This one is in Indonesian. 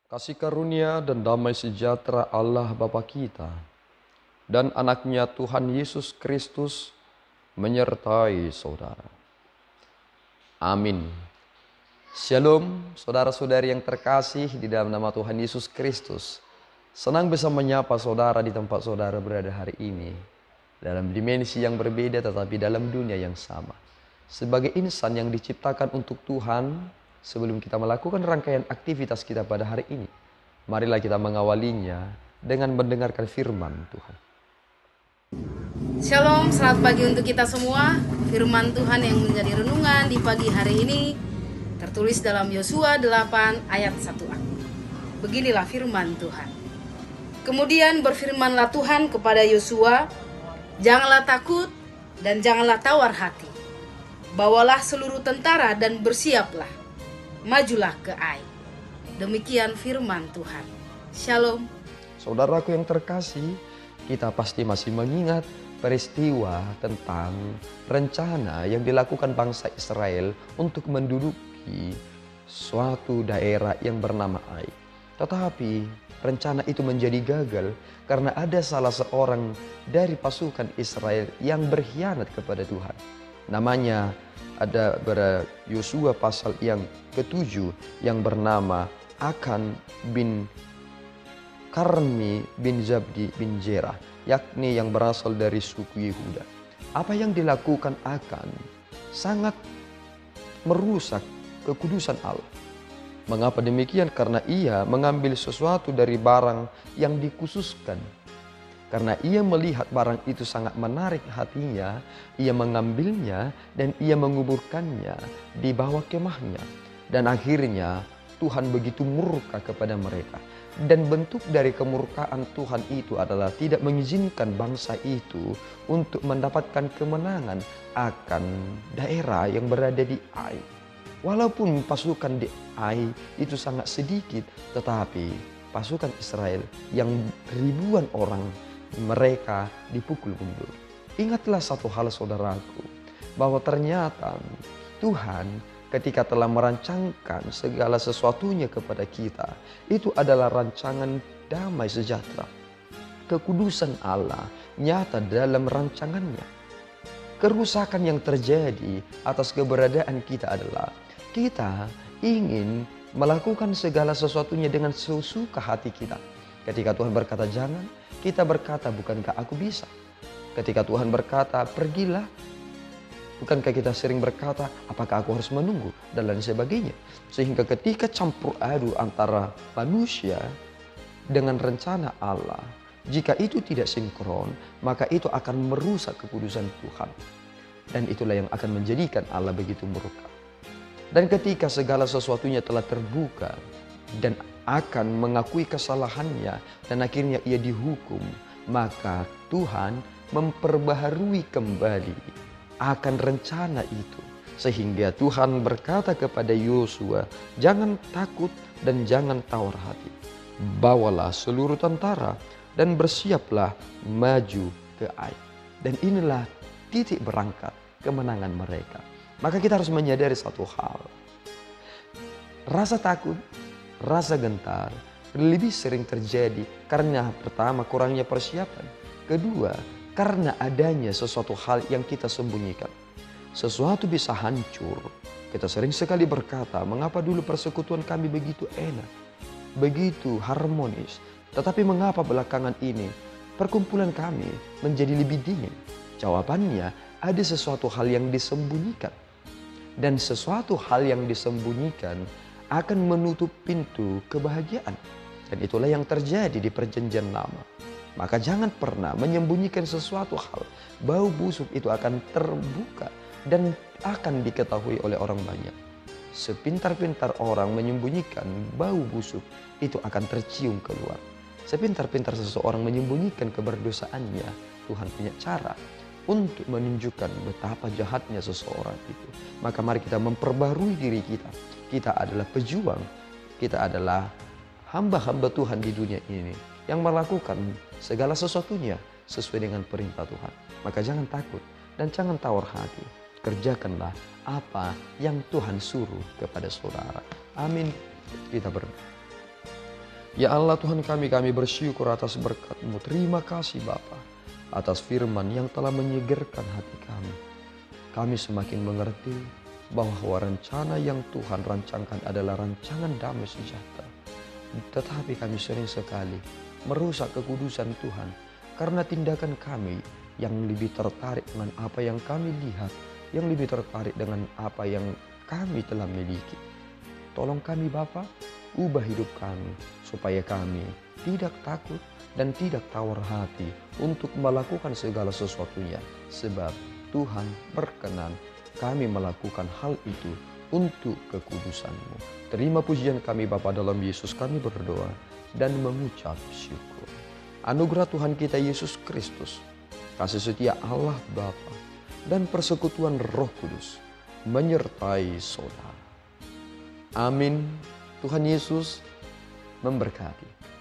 Kasih karunia dan damai sejahtera Allah Bapa kita dan anaknya Tuhan Yesus Kristus menyertai saudara. Amin. Shalom saudara-saudari yang terkasih di dalam nama Tuhan Yesus Kristus. Senang bisa menyapa saudara di tempat saudara berada hari ini. Dalam dimensi yang berbeda tetapi dalam dunia yang sama. Sebagai insan yang diciptakan untuk Tuhan, sebelum kita melakukan rangkaian aktivitas kita pada hari ini, marilah kita mengawalinya dengan mendengarkan firman Tuhan. Shalom, selamat pagi untuk kita semua. Firman Tuhan yang menjadi renungan di pagi hari ini tertulis dalam Yosua 8 ayat 1a. Beginilah firman Tuhan. Kemudian berfirmanlah Tuhan kepada Yosua, janganlah takut dan janganlah tawar hati. Bawalah seluruh tentara dan bersiaplah. Majulah ke Ai. Demikian firman Tuhan. Shalom. Saudaraku yang terkasih, kita pasti masih mengingat peristiwa tentang rencana yang dilakukan bangsa Israel untuk menduduki suatu daerah yang bernama Ai. Tetapi rencana itu menjadi gagal karena ada salah seorang dari pasukan Israel yang berkhianat kepada Tuhan. Namanya ada pada Yosua pasal yang ke-7 yang bernama Akan bin Karmi bin Zabdi bin Jerah, yakni yang berasal dari suku Yehuda. Apa yang dilakukan Akan sangat merusak kekudusan Allah. Mengapa demikian? Karena ia mengambil sesuatu dari barang yang dikhususkan. Karena ia melihat barang itu sangat menarik hatinya, ia mengambilnya dan ia menguburkannya di bawah kemahnya. Dan akhirnya Tuhan begitu murka kepada mereka. Dan bentuk dari kemurkaan Tuhan itu adalah tidak mengizinkan bangsa itu untuk mendapatkan kemenangan akan daerah yang berada di Ai. Walaupun pasukan di Ai itu sangat sedikit, tetapi pasukan Israel yang ribuan orang mereka dipukul mundur. Ingatlah satu hal saudaraku, bahwa ternyata Tuhan ketika telah merancangkan segala sesuatunya kepada kita, itu adalah rancangan damai sejahtera. Kekudusan Allah nyata dalam rancangannya. Kerusakan yang terjadi atas keberadaan kita adalah kita ingin melakukan segala sesuatunya dengan sesuka hati kita. Ketika Tuhan berkata jangan, kita berkata bukankah aku bisa? Ketika Tuhan berkata pergilah, bukankah kita sering berkata apakah aku harus menunggu dan lain sebagainya. Sehingga ketika campur aduk antara manusia dengan rencana Allah, jika itu tidak sinkron, maka itu akan merusak kekudusan Tuhan. Dan itulah yang akan menjadikan Allah begitu murka. Dan ketika segala sesuatunya telah terbuka dan akan mengakui kesalahannya dan akhirnya ia dihukum, maka Tuhan memperbaharui kembali akan rencana itu. Sehingga Tuhan berkata kepada Yosua, jangan takut dan jangan tawar hati. Bawalah seluruh tentara dan bersiaplah maju ke Ai. Dan inilah titik berangkat kemenangan mereka. Maka kita harus menyadari satu hal. Rasa takut, rasa gentar lebih sering terjadi karena pertama kurangnya persiapan. Kedua, karena adanya sesuatu hal yang kita sembunyikan. Sesuatu bisa hancur. Kita sering sekali berkata, mengapa dulu persekutuan kami begitu enak, begitu harmonis. Tetapi mengapa belakangan ini perkumpulan kami menjadi lebih dingin? Jawabannya, ada sesuatu hal yang disembunyikan. Dan sesuatu hal yang disembunyikan akan menutup pintu kebahagiaan. Dan itulah yang terjadi di perjanjian lama. Maka jangan pernah menyembunyikan sesuatu hal. Bau busuk itu akan terbuka dan akan diketahui oleh orang banyak. Sepintar-pintar orang menyembunyikan bau busuk, itu akan tercium keluar. Sepintar-pintar seseorang menyembunyikan keberdosaannya, Tuhan punya cara untuk menunjukkan betapa jahatnya seseorang itu. Maka mari kita memperbarui diri kita. Kita adalah pejuang. Kita adalah hamba-hamba Tuhan di dunia ini yang melakukan segala sesuatunya sesuai dengan perintah Tuhan. Maka jangan takut dan jangan tawar hati. Kerjakanlah apa yang Tuhan suruh kepada saudara. Amin. Kita berdoa. Ya Allah Tuhan kami bersyukur atas berkat-Mu. Terima kasih Bapa atas firman yang telah menyegarkan hati kami. Kami semakin mengerti bahwa rencana yang Tuhan rancangkan adalah rancangan damai sejahtera. Tetapi kami sering sekali merusak kekudusan Tuhan karena tindakan kami yang lebih tertarik dengan apa yang kami lihat, yang lebih tertarik dengan apa yang kami telah miliki. Tolong kami Bapa, ubah hidup kami supaya kami tidak takut dan tidak tawar hati untuk melakukan segala sesuatunya. Sebab Tuhan berkenan kami melakukan hal itu untuk kekudusan-Mu. Terima pujian kami Bapa, dalam Yesus kami berdoa dan mengucap syukur. Anugerah Tuhan kita Yesus Kristus, kasih setia Allah Bapa, dan persekutuan Roh Kudus menyertai saudara. Amin. Tuhan Yesus memberkati.